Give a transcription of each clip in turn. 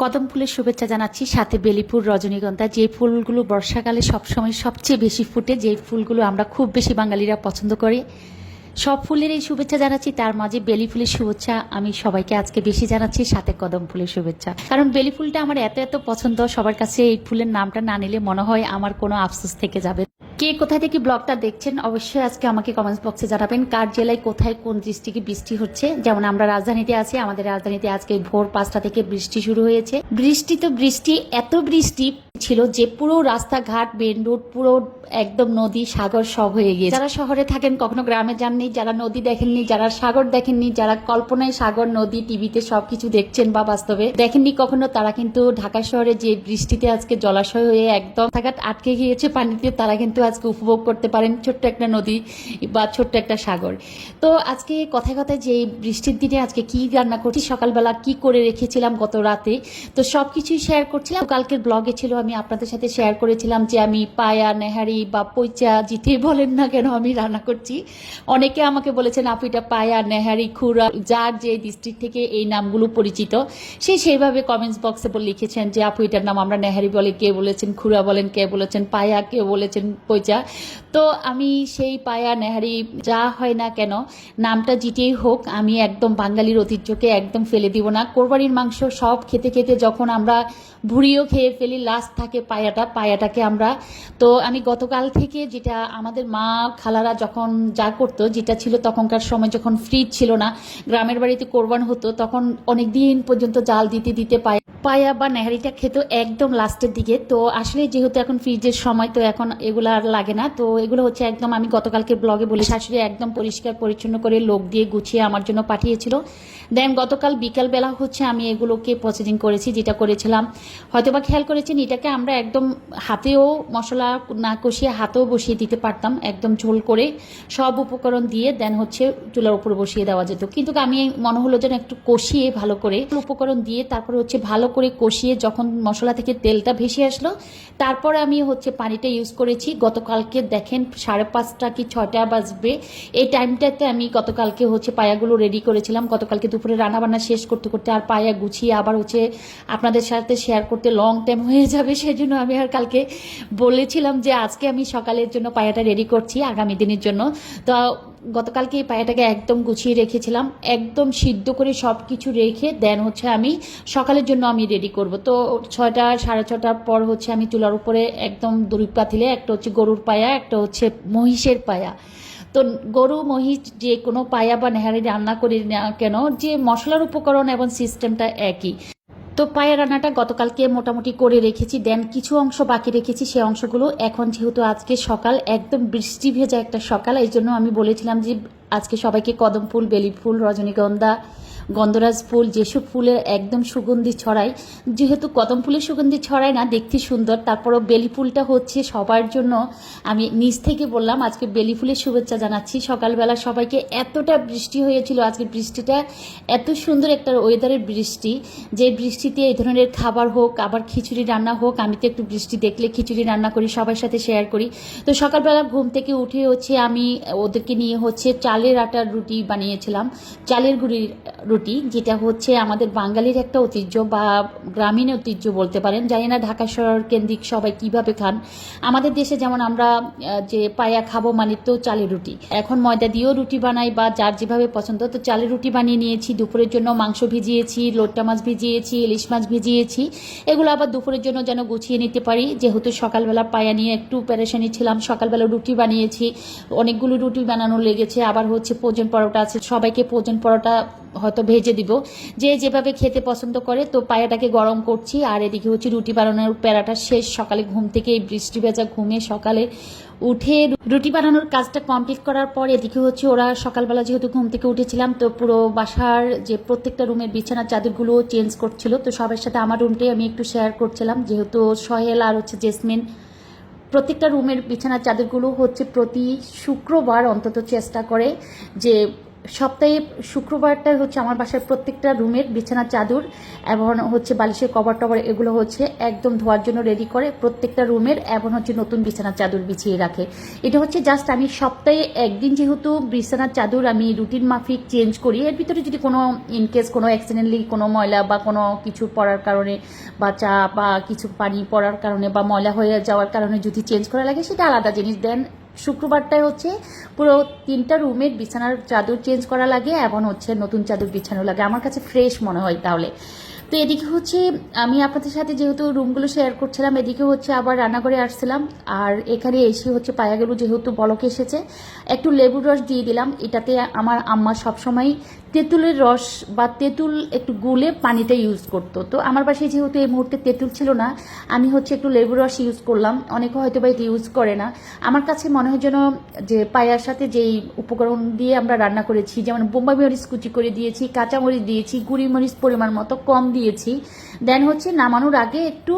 কদম ফুলের শুভেচ্ছা জানাচ্ছি, সাথে বেলিফুল, রজনীগন্ধা, যে ফুলগুলো বর্ষাকালে সবসময় সবচেয়ে বেশি ফুটে, যে ফুলগুলো আমরা খুব বেশি বাঙালিরা পছন্দ করি। সব ফুলের এই শুভেচ্ছা জানাচ্ছি, তার মাঝে বেলি ফুলের শুভেচ্ছা আমি সবাইকে আজকে বেশি জানাচ্ছি, সাথে কদম ফুলের শুভেচ্ছা। কারণ বেলি ফুলটা আমার এত এত পছন্দ, সবার কাছে এই ফুলের নামটা না নিলে মনে হয় আমার কোনো আফসোস থেকে যাবে। কে কোথা থেকে ব্লগটা দেখছেন অবশ্যই আজকে আমাকে কমেন্টস বক্সে জানাবেন, কার জেলায় কোথায় কোন ডিস্ট্রিক্টে বৃষ্টি হচ্ছে। যেমন আমরা রাজধানীতে আছি, আমাদের রাজধানীতে আজকে ভোর 5টা থেকে বৃষ্টি শুরু হয়েছে। বৃষ্টি তো বৃষ্টি, এত বৃষ্টি ছিল যে পুরো রাস্তাঘাট, মেন রোড পুরো একদম নদী সাগর সব হয়ে গিয়েছে। যারা শহরে থাকেন, কখনো গ্রামে যাননি, যারা নদী দেখেননি, যারা সাগর দেখেননি, যারা কল্পনায় সাগর নদী টিভিতে সবকিছু দেখছেন বা বাস্তবে দেখেননি কখনো, তারা কিন্তু ঢাকা শহরে যে বৃষ্টিতে আজকে জলাশয় হয়ে একদম রাস্তাঘাট আটকে গিয়েছে পানিতে, তারা কিন্তু আজকে উপভোগ করতে পারেন ছোট্ট একটা নদী বা ছোট্ট একটা সাগর। তো আজকে কথায় কথায় যে বৃষ্টির দিনে আজকে কি রান্না করছি, সকালবেলা কি করে রেখেছিলাম গত রাতে, তো সবকিছুই শেয়ার করছিলাম। কালকের ব্লগে ছিল, আমি আপনাদের সাথে শেয়ার করেছিলাম যে আমি পায়া, নেহারি বা পৈচা যেটাই বলেন না কেন আমি রান্না করছি। অনেকে আমাকে বলেছেন আপু এটা পায়া, নেহারি, খুরা, যার যে ডিস্ট্রিক্ট থেকে এই নামগুলো পরিচিত সে সেইভাবে কমেন্টস বক্সে লিখেছেন যে আপু এটার নাম আমরা নেহারি বলে, কে বলেছেন খুরা বলেন, কে বলেছেন পায়া, কে বলেছেন পৈচা। তো আমি সেই পায়া, নেহারি যা হয় না কেন, নামটা যেটাই হোক, আমি একদম বাঙালির ঐতিহ্যকে একদম ফেলে দিব না। কোরবানির মাংস সব খেতে খেতে যখন আমরা ভুড়িও খেয়ে ফেলি, লাস্ট থাকে পায়াটাকে আমরা। তো আমি গতকাল থেকে, যেটা আমাদের মা খালারা যখন যা করতো, যেটা ছিল তখনকার সময় যখন ফ্রিজ ছিল না, গ্রামের বাড়িতে কোরবান হতো, তখন অনেক দিন পর্যন্ত জাল দিতে দিতে পায়া বা নেহারিটা খেত একদম লাস্টের দিকে। তো আসলে যেহেতু এখন ফ্রিজের সময়, তো এখন এগুলো আর লাগে না। তো এগুলো হচ্ছে একদম, আমি গতকালকে ব্লগে বলি, শাশুড়ি একদম পরিষ্কার পরিচ্ছন্ন করে লোক দিয়ে গুছিয়ে আমার জন্য পাঠিয়েছিল। দেন গতকাল বিকালবেলা হচ্ছে আমি এগুলোকে প্রসেসিং করেছি। যেটা করেছিলাম হয়তোবা খেয়াল করেছেন, এটাকে আমরা একদম হাতেও মশলা না কষিয়ে হাতেও বসিয়ে দিতে পারতাম, একদম ঝোল করে সব উপকরণ দিয়ে দেন হচ্ছে চুলার উপর বসিয়ে দেওয়া যেত। কিন্তু আমি মনে হলো যেন একটু কষিয়ে ভালো করে উপকরণ দিয়ে তারপরে হচ্ছে ভালো করে কষিয়ে যখন মশলা থেকে তেলটা ভেসে আসলো, তারপরে আমি হচ্ছে পানিটা ইউজ করেছি। গতকালকে দেখেন 5:30 কি 6টা বাজবে, এই টাইমটাতে আমি গতকালকে হচ্ছে পায়াগুলো রেডি করেছিলাম। গতকালকে দুপুরে রান্নাবান্না শেষ করতে করতে আর পায়া গুছিয়ে আবার হচ্ছে আপনাদের সাথে শেয়ার করতে লং টাইম হয়ে যাবে, সেজন্য আমি আর কালকে বলেছিলাম যে আজকে আমি সকালের জন্য পায়াটা রেডি করছি আগামী দিনের জন্য। তো গতকালকে এই পায়াটাকে একদম গুছিয়ে রেখেছিলাম, একদম সিদ্ধ করে সব কিছু রেখে দেন হচ্ছে আমি সকালের জন্য আমি রেডি করব। তো 6টা 6:30টার পর হচ্ছে আমি চুলার উপরে একদম দুই পাতিলে, একটা হচ্ছে গরুর পায়া, একটা হচ্ছে মহিষের পায়া। তো গরু মহিষ যে কোনো পায়া বা নেহারি রান্না করি না কেন, যে মশলার উপকরণ এবং সিস্টেমটা একই। তো পায়া রান্নাটা গতকালকে মোটামুটি করে রেখেছি, দেন কিছু অংশ বাকি রেখেছি, সেই অংশগুলো এখন যেহেতু আজকে সকাল একদম বৃষ্টি ভেজা একটা সকাল, এই জন্য আমি বলেছিলাম যে আজকে সবাইকে কদম ফুল, বেলি ফুল, রজনীগন্ধা, গন্ধরাজ ফুল, যেসব ফুলের একদম সুগন্ধি ছড়ায়, যেহেতু কদম ফুলের সুগন্ধি ছড়ায় না, দেখতে সুন্দর, তারপরও বেলি ফুলটা হচ্ছে সবার জন্য। আমি নিজ থেকে বললাম আজকে বেলি ফুলের শুভেচ্ছা জানাচ্ছি সকালবেলা সবাইকে। এতটা বৃষ্টি হয়েছিল আজকে, বৃষ্টিটা এত সুন্দর একটা ওয়েদারের বৃষ্টি, যে বৃষ্টিতে এই ধরনের খাবার হোক, আবার খিচুড়ি রান্না হোক, আমি তো একটু বৃষ্টি দেখলে খিচুড়ি রান্না করি, সবার সাথে শেয়ার করি। তো সকালবেলা ঘুম থেকে উঠে হচ্ছে আমি ওদেরকে নিয়ে হচ্ছে চালের আটার রুটি বানিয়েছিলাম, চালের গুঁড়ির রুটি, যেটা হচ্ছে আমাদের বাঙালির একটা ঐতিহ্য বা গ্রামীণ ঐতিহ্য বলতে পারেন। জানি না ঢাকা শহর কেন্দ্রিক সবাই কিভাবে খান, আমাদের দেশে যেমন আমরা যে পায়া খাবো মানে তো চালের রুটি, এখন ময়দা দিয়েও রুটি বানাই বা যার যেভাবে পছন্দ। তো চালের রুটি বানিয়ে নিয়েছি, দুপুরের জন্য মাংস ভিজিয়েছি, লোট্টা মাছ ভিজিয়েছি, ইলিশ মাছ ভিজিয়েছি, এগুলো আবার দুপুরের জন্য যেন গুছিয়ে নিতে পারি। যেহেতু সকালবেলা পায়া নিয়ে একটু প্যারেশানি ছিলাম, সকালবেলা রুটি বানিয়েছি, অনেকগুলো রুটি বানানো লেগেছে, আবার হচ্ছে পোজন পরোটা আছে, সবাইকে পোজন পরোটা হয়তো ভেজে দিব, যে যেভাবে খেতে পছন্দ করে। তো পায়াটাকে গরম করছি আর এদিকে হচ্ছে রুটি বানানোর প্যারাটা শেষ। সকালে ঘুম থেকে এই বৃষ্টি ভেজা ঘুমে সকালে উঠে রুটি বানানোর কাজটা কমপ্লিট করার পর এদিকে হচ্ছে ওরা সকালবেলা যেহেতু ঘুম থেকে উঠেছিলাম, তো পুরো বাসার যে প্রত্যেকটা রুমের বিছানার চাদরগুলো চেঞ্জ করছিল। তো সবার সাথে আমার রুমটাই আমি একটু শেয়ার করছিলাম, যেহেতু সোহেল আর হচ্ছে জেসমিন প্রত্যেকটা রুমের বিছানার চাদরগুলো হচ্ছে প্রতি শুক্রবার অন্তত চেষ্টা করে যে সপ্তাহে শুক্রবারটা হচ্ছে আমার বাসায় প্রত্যেকটা রুমের বিছানার চাদর এবং হচ্ছে বালিশের কভার টভার এগুলো হচ্ছে একদম ধোয়ার জন্য রেডি করে প্রত্যেকটা রুমের এবং হচ্ছে নতুন বিছানার চাদর বিছিয়ে রাখে। এটা হচ্ছে জাস্ট আমি সপ্তাহে একদিন যেহেতু বিছানার চাদর আমি রুটিন মাফিক চেঞ্জ করি, এর ভিতরে যদি কোনো ইনকেস কোনো অ্যাক্সিডেন্টলি কোনো ময়লা বা কোনো কিছু পড়ার কারণে বা চা বা কিছু পানি পড়ার কারণে বা ময়লা হয়ে যাওয়ার কারণে যদি চেঞ্জ করা লাগে সেটা আলাদা জিনিস। দেন শুক্রবারটায় হচ্ছে পুরো 3টা রুমের বিছানার চাদর চেঞ্জ করা লাগে এবং হচ্ছে নতুন চাদর বিছানো লাগে, আমার কাছে ফ্রেশ মনে হয় তাহলে। তো এদিকে হচ্ছে আমি আপনাদের সাথে যেহেতু রুমগুলো শেয়ার করছিলাম, এদিকে হচ্ছে আবার রান্নাঘরে আসছিলাম। আর এখানে এসে হচ্ছে পায়াগুলো যেহেতু বলক এসেছে একটু লেবুর রস দিয়ে দিলাম। এটাতে আমার আম্মা সবসময় তেঁতুলের রস বা তেঁতুল একটু গুলে পানিটা ইউজ করতো, তো আমার বাসায় যেহেতু এই মুহূর্তে তেঁতুল ছিল না আমি হচ্ছে একটু লেবুর রস ইউজ করলাম। অনেকে হয়তো বা এটা ইউজ করে না। আমার কাছে মনে হয় যেন যে পায়ার সাথে যেই উপকরণ দিয়ে আমরা রান্না করেছি, যেমন বোম্বাই মরিচ কুচি করে দিয়েছি, কাঁচা মরিচ দিয়েছি, গুঁড়ি মরিচ পরিমাণ মতো কম দিয়েছি। দেন হচ্ছে নামানোর আগে একটু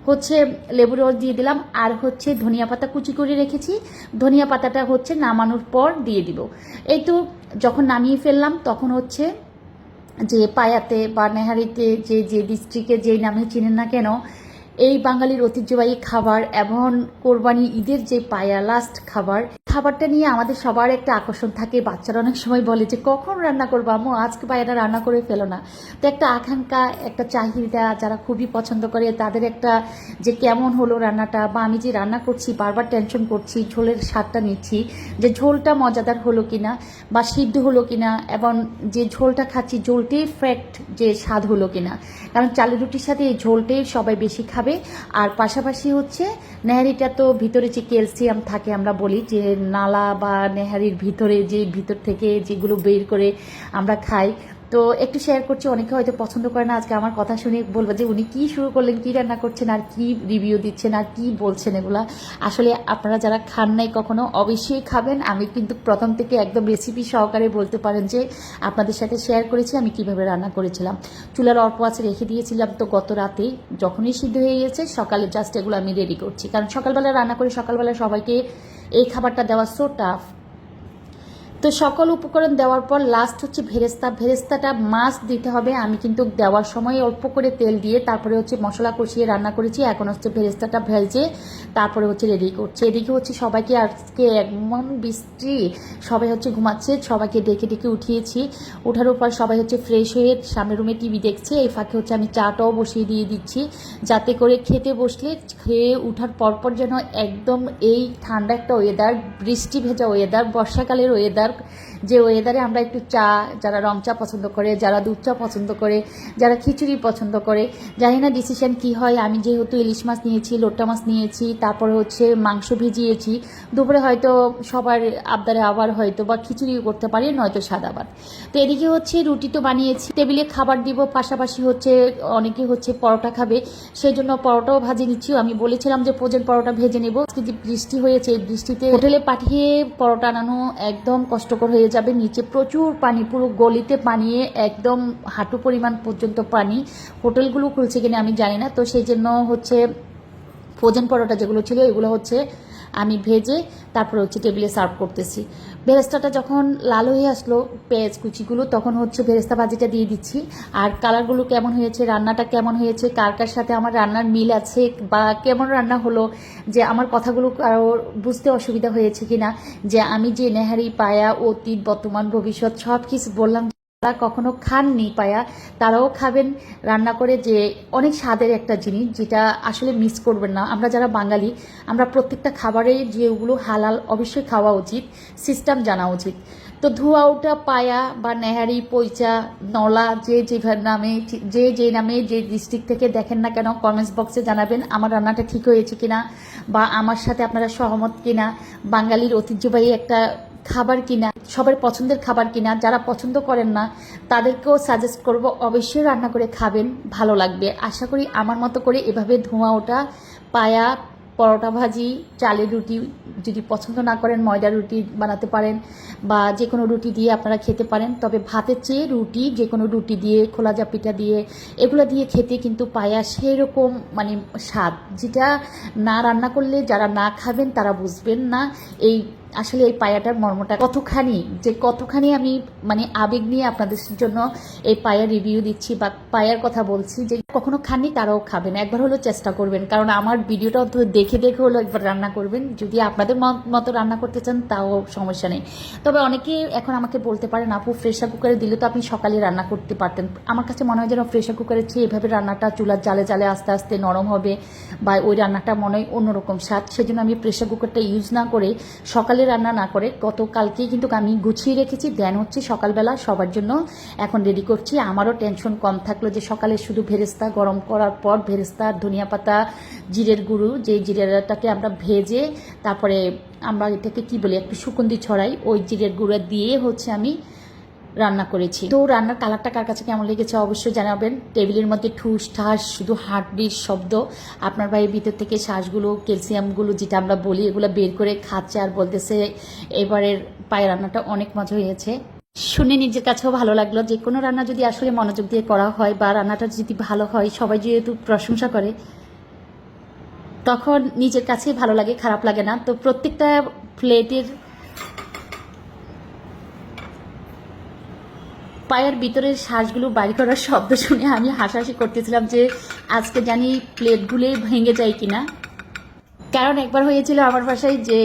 হচ্ছে লেবুর রস দিয়ে দিলাম। আর হচ্ছে ধনিয়া পাতা কুচি করে রেখেছি, ধনিয়া পাতাটা হচ্ছে নামানোর পর দিয়ে দিব। এই তো যখন নামিয়ে ফেললাম তখন হচ্ছে যে পায়াতে বা নেহারিতে যে যে ডিস্ট্রিক্টে যেই নামে চিনেন না কেন, এই বাঙালির ঐতিহ্যবাহী খাবার এবং কোরবানি ঈদের যে পায়া লাস্ট খাবারটা নিয়ে আমাদের সবার একটা আকর্ষণ থাকে। বাচ্চারা অনেক সময় বলে যে কখন রান্না করবো আম্মু, আজকে পায়াটা রান্না করে ফেলো না। তো একটা আকাঙ্ক্ষা, একটা চাহিদা, যারা খুবই পছন্দ করে তাদের একটা যে কেমন হলো রান্নাটা, বা আমি যে রান্না করছি বারবার টেনশন করছি, ঝোলের স্বাদটা নিচ্ছি যে ঝোলটা মজাদার হলো কিনা বা সিদ্ধ হলো কিনা, এবং যে ঝোলটা খাচ্ছি ঝোলটাই ফ্যাক্ট যে স্বাদ হলো কিনা। কারণ চালের রুটির সাথে এই ঝোলটাই সবাই বেশি খাবে। আর পাশাপাশি হচ্ছে নেহারিটা তো ভিতরে যে ক্যালসিয়াম থাকে, আমরা বলি যে নালা বা নেহারির ভিতরে যে ভিতর থেকে যেগুলো বের করে আমরা খাই। তো একটু শেয়ার করছি, অনেকে হয়তো পছন্দ করে না, আজকে আমার কথা শুনে বলবো যে উনি কি শুরু করলেন, কি রান্না করছেন আর কি রিভিউ দিচ্ছেন আর কি বলছেন এগুলা। আসলে আপনারা যারা খান নাই কখনো অবশ্যই খাবেন। আমি কিন্তু প্রথম থেকে একদম রেসিপি সহকারে বলতে পারেন যে আপনাদের সাথে শেয়ার করেছি আমি কিভাবে রান্না করেছিলাম। চুলার অল্প আছে রেখে দিয়েছিলাম, তো গত রাতে যখনই সিদ্ধ হয়ে গেছে সকালে জাস্ট এগুলো আমি রেডি করছি, কারণ সকালবেলা রান্না করে সকালবেলা সবাইকে এই খাবারটা দেওয়া সো টাফ। তো সকল উপকরণ দেওয়ার পর লাস্ট হচ্ছে ভেরেস্তাটা মাস্ট দিতে হবে। আমি কিন্তু দেওয়ার সময় অল্প করে তেল দিয়ে তারপরে হচ্ছে মশলা কষিয়ে রান্না করেছি, এখন হচ্ছে ভেরেস্তাটা ভেজে তারপরে হচ্ছে রেডি করছে। এদিকে হচ্ছে সবাইকে আজকে এমন বৃষ্টি, সবাই হচ্ছে ঘুমাচ্ছে, সবাইকে ডেকে ডেকে উঠিয়েছি। ওঠার পর সবাই হচ্ছে ফ্রেশ হয়ে সামনের রুমে টিভি দেখছে, এই ফাঁকে হচ্ছে আমি চাটাও বসিয়ে দিয়ে দিচ্ছি যাতে করে খেতে বসলে খেয়ে উঠার পরপর যেন একদম এই ঠান্ডা একটা ওয়েদার, বৃষ্টি ভেজা ওয়েদার, বর্ষাকালের ওয়েদার, যে ওয়েদারে আমরা একটু চা, যারা রং চা পছন্দ করে, যারা দুধ চা পছন্দ করে, যারা খিচুড়ি পছন্দ করে, জানি না ডিসিশন কি হয়। আমি যেহেতু ইলিশ মাছ নিয়েছি, লোট্টা মাছ নিয়েছি, তারপরে হচ্ছে মাংস ভিজিয়েছি, দুপুরে হয়তো সবার আবদারে আবার হয়তো বা খিচুড়ি করতে পারি, নয়তো সাদা ভাত। তো এদিকে হচ্ছে রুটি তো বানিয়েছি, টেবিলে খাবার দিব, পাশাপাশি হচ্ছে অনেকে হচ্ছে পরোটা খাবে, সেই জন্য পরোটাও ভাজি নিচ্ছি। আমি বলেছিলাম যে ফ্রোজেন পরোটা ভেজে নেব, যে বৃষ্টি হয়েছে এই বৃষ্টিতে হোটেলে পাঠিয়ে পরোটা আনানো একদম কষ্টকর হয়ে যাবে। নিচে প্রচুর পানি, পুরো গলিতে পানি, একদম হাঁটু পরিমাণ পর্যন্ত পানি। হোটেলগুলো খুলছে কিনা আমি জানি না। তো সেই জন্য হচ্ছে ফ্রোজেন পরোটা যেগুলো ছিল এগুলো হচ্ছে আমি ভেজে তারপরে হচ্ছে টেবিলে সার্ভ করতেছি। বেরেস্তাটা যখন লাল হয়ে আসলো পেঁয়াজ কুচিগুলো, তখন হচ্ছে বেরেস্তা ভাজিটা দিয়ে দিচ্ছি। আর কালারগুলো কেমন হয়েছে, রান্নাটা কেমন হয়েছে, কার কার সাথে আমার রান্নার মিল আছে বা কেমন রান্না হলো, যে আমার কথাগুলো কারো বুঝতে অসুবিধা হয়েছে কিনা, যে আমি যে নেহারি পায়া অতীত বর্তমান ভবিষ্যৎ সব কিছু বললাম। যারা কখনো খাননি পায়া তারাও খাবেন রান্না করে, যে অনেক স্বাদের একটা জিনিস যেটা আসলে মিস করবেন না। আমরা যারা বাঙালি আমরা প্রত্যেকটা খাবারে যেগুলো হালাল অবশ্যই খাওয়া উচিত, সিস্টেম জানা উচিত। তো ধোয়া ওঠা পায়া বা নেহারি পৈচা নলা যে যে নামে যে ডিস্ট্রিক্ট থেকে দেখেন না কেন কমেন্টস বক্সে জানাবেন আমার রান্নাটা ঠিক হয়েছে কিনা বা আমার সাথে আপনারা সহমত কিনা, বাঙালির ঐতিহ্যবাহী একটা খাবার কিনা, সবার পছন্দের খাবার কিনা। যারা পছন্দ করেন না তাদেরকেও সাজেস্ট করব অবশ্যই রান্না করে খাবেন, ভালো লাগবে। আশা করি আমার মতো করে এভাবে ধোঁয়া ওঠা পায়া, পরোটা ভাজি, চালের রুটি, যদি পছন্দ না করেন ময়দার রুটি বানাতে পারেন বা যে কোনো রুটি দিয়ে আপনারা খেতে পারেন। তবে ভাতের চেয়ে রুটি, যে কোনো রুটি দিয়ে, খোলা জাপিটা দিয়ে, এগুলো দিয়ে খেতে কিন্তু পায়া সেরকম স্বাদ, যেটা না রান্না করলে যারা না খাবেন তারা বুঝবেন না এই আসলে এই পায়াটার মর্মটা কতখানি আমি মানে আবেগ নিয়ে আপনাদের জন্য এই পায়ার রিভিউ দিচ্ছি বা পায়ার কথা বলছি, যে কখনো খাননি তারাও খাবেন, একবার হলেও চেষ্টা করবেন। কারণ আমার ভিডিওটা দেখে হলো একবার রান্না করবেন, যদি আপনাদের মতো রান্না করতে চান তাও সমস্যা নেই। তবে অনেকে এখন আমাকে বলতে পারেন আপু প্রেশার কুকারে দিলে তো আপনি সকালে রান্না করতে পারতেন। আমার কাছে মনে হয় যেন প্রেশার কুকারের চেয়ে এভাবে রান্নাটা চুলার জালে জালে আস্তে আস্তে নরম হবে, বা ওই রান্নাটা মনে হয় অন্যরকম স্বাদ। সেজন্য আমি প্রেশার কুকারটা ইউজ না করে, সকালে রান্না না করে, গতকালকেই কিন্তু আমি গুছিয়ে রেখেছি, দেন হচ্ছে সকালবেলা সবার জন্য এখন রেডি করছি। আমারও টেনশন কম থাকলো যে সকালে শুধু ভেরেস্তা গরম করার পর ভেরেস্তা, ধনিয়া পাতা, জিরের গুঁড়ো, যে জিরেটাকে আমরা ভেজে তারপরে আমরা এটাকে কি বলি একটু সুগন্ধি ছড়াই, ওই জিরের গুঁড়ো দিয়ে হচ্ছে আমি রান্না করেছি। তো রান্নার কালারটা কার কাছে কেমন লেগেছে অবশ্যই জানাবেন। টেবিলের মধ্যে ঠুস ঠাস শুধু হার্টবিট শব্দ, আপনার ভাইয়ের ভিতর থেকে শ্বাসগুলো, ক্যালসিয়ামগুলো যেটা আমরা বলি এগুলো বের করে খাচ্ছে আর বলতেছে এবারের পায়ের রান্নাটা অনেক মজা হয়েছে। শুনে নিজের কাছেও ভালো লাগলো। যে কোনো রান্না যদি আসলে মনোযোগ দিয়ে করা হয় বা রান্নাটা যদি ভালো হয়, সবাই যেহেতু প্রশংসা করে তখন নিজের কাছেই ভালো লাগে, খারাপ লাগে না। তো প্রত্যেকটা প্লেটের পায়ের ভিতরের শ্বাসগুলো বাইর করার শব্দ শুনে আমি হাসাহাসি করতেছিলাম যে আজকে জানি প্লেটগুলো ভেঙে যায় কিনা। কারণ একবার হয়েছিল আমার বাসায় যে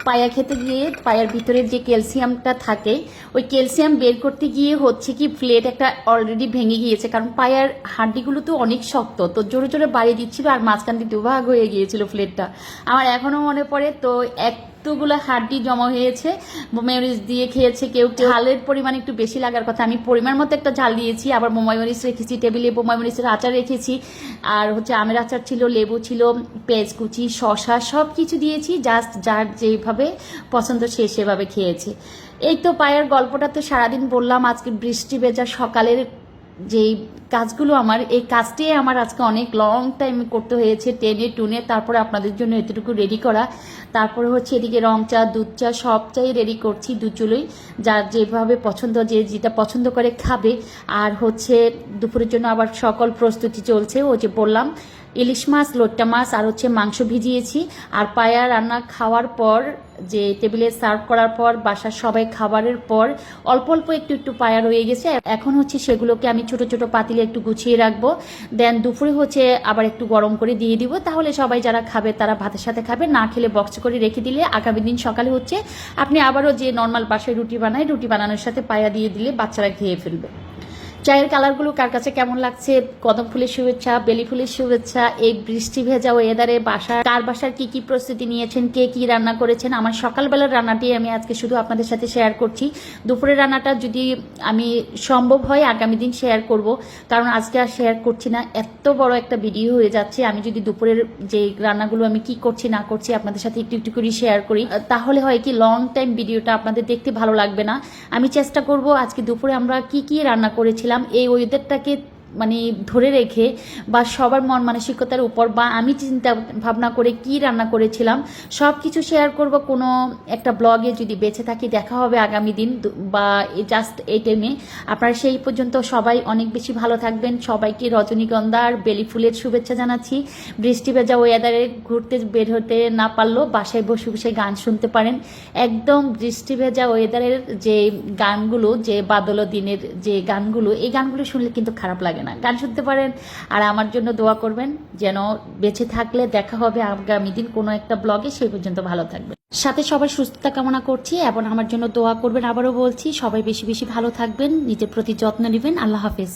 পায়া খেতে গিয়ে পায়ের ভিতরে যে ক্যালসিয়ামটা থাকে ওই ক্যালসিয়াম বের করতে গিয়ে হচ্ছে কি প্লেট একটা অলরেডি ভেঙে গিয়েছে। কারণ পায়ের হাড্ডিগুলো তো অনেক শক্ত, তো জোরে জোরে বাড়িয়ে দিচ্ছিল আর মাঝখান দিয়ে দুভাগ হয়ে গিয়েছিল প্লেটটা। আমার এখনও মনে পড়ে। তো এতগুলো হাড্ডি জমা হয়েছে, মেয়োনিজ দিয়ে খেয়েছে কেউ। ঝালের পরিমাণ একটু বেশি লাগার কথা, আমি পরিমাণ মতো একটা ঝাল দিয়েছি। আবার মেয়োনিজ রেখেছি টেবিলে, মেয়োনিজের আচার রেখেছি, আর হচ্ছে আমের আচার ছিল, লেবু ছিল, পেঁয়াজ কুচি, শশা সব কিছু দিয়েছি। জাস্ট যার যেভাবে পছন্দ সে সেভাবে খেয়েছে। এই তো পায়ের গল্পটা তো সারাদিন বললাম। আজকে বৃষ্টি ভেজা সকালের যেই কাজগুলো এই কাজটাই আমার আজকে অনেক লং টাইম করতে হয়েছে, টেনে টুনে তারপরে আপনাদের জন্য এতটুকু রেডি করা। তারপরে হচ্ছে এদিকে রং চা, দুধ চা সব চাই রেডি করছি, দুধ চুলোই যার যেভাবে পছন্দ, যে যেটা পছন্দ করে খাবে। আর হচ্ছে দুপুরের জন্য আবার সকল প্রস্তুতি চলছে। ও যে বললাম ইলিশ মাছ, লোট্টা মাছ আর হচ্ছে মাংস ভিজিয়েছি। আর পায়া রান্না খাওয়ার পর যে টেবিলে সার্ভ করার পর বাসার সবাই খাবারের পর অল্প অল্প একটু একটু পায়া রয়ে গেছে। এখন হচ্ছে সেগুলোকে আমি ছোট ছোট পাতিলে একটু গুছিয়ে রাখবো। দেন দুপুরে হচ্ছে আবার একটু গরম করে দিয়ে দিব, তাহলে সবাই যারা খাবে তারা ভাতের সাথে খাবে, না খেলে বক্স করে রেখে দিলে আগামী দিন সকালে হচ্ছে আপনি আবারও যে নর্মাল বাসায় রুটি বানায় রুটি বানানোর সাথে পায়া দিয়ে দিলে বাচ্চারা খেয়ে ফেলবে। চায়ের কালারগুলো কার কাছে কেমন লাগছে, কদম ফুলের শুভেচ্ছা, বেলি ফুলের শুভেচ্ছা। এই বৃষ্টি ভেজা ওয়েদারে কার বাসার কি কি প্রস্তুতি নিয়েছেন, কে কি রান্না করেছেন। আমার সকালবেলার রান্নাটি আমি আজকে শুধু আপনাদের সাথে শেয়ার করছি। দুপুরের রান্নাটা যদি আমি সম্ভব হয় আগামী দিন শেয়ার করব, কারণ আজকে আর শেয়ার করছি না, এত বড় একটা ভিডিও হয়ে যাচ্ছে। আমি যদি দুপুরের যে রান্নাগুলো আমি কি করছি না করছি আপনাদের সাথে একটু একটু করে শেয়ার করি, তাহলে হয় কি লং টাইম ভিডিওটা আপনাদের দেখতে ভালো লাগবে না। আমি চেষ্টা করব আজকে দুপুরে আমরা কি কি রান্না করেছিলাম এই ওয়েদারটাকে মানে ধরে রেখে বা সবার মন মানসিকতার উপর বা আমি চিন্তা ভাবনা করে কি রান্না করেছিলাম সব কিছু শেয়ার করব কোনো একটা ব্লগে যদি বেঁচে থাকি। দেখা হবে আগামী দিন বা জাস্ট এই টাইমে। আপনারা সেই পর্যন্ত সবাই অনেক বেশি ভালো থাকবেন। সবাইকে রজনীগন্ধা আর বেলি ফুলের শুভেচ্ছা জানাচ্ছি। বৃষ্টি ভেজা ওয়েদারে ঘুরতে বের হতে না পারলেও বাসায় বসে বসে গান শুনতে পারেন। একদম বৃষ্টি ভেজা ওয়েদারের যে গানগুলো, যে বাদল দিনের যে গানগুলো, এই গানগুলো শুনলে কিন্তু খারাপ লাগে না, গান শুনতে পারেন। আর আমার জন্য দোয়া করবেন যেন বেঁচে থাকলে দেখা হবে আগামী দিন কোনো একটা ব্লগে। সেই পর্যন্ত ভালো থাকবেন, সাথে সবার সুস্থতা কামনা করছি এবং আমার জন্য দোয়া করবেন। আবারও বলছি সবাই বেশি বেশি ভালো থাকবেন, নিজের প্রতি যত্ন নেবেন। আল্লাহ হাফেজ।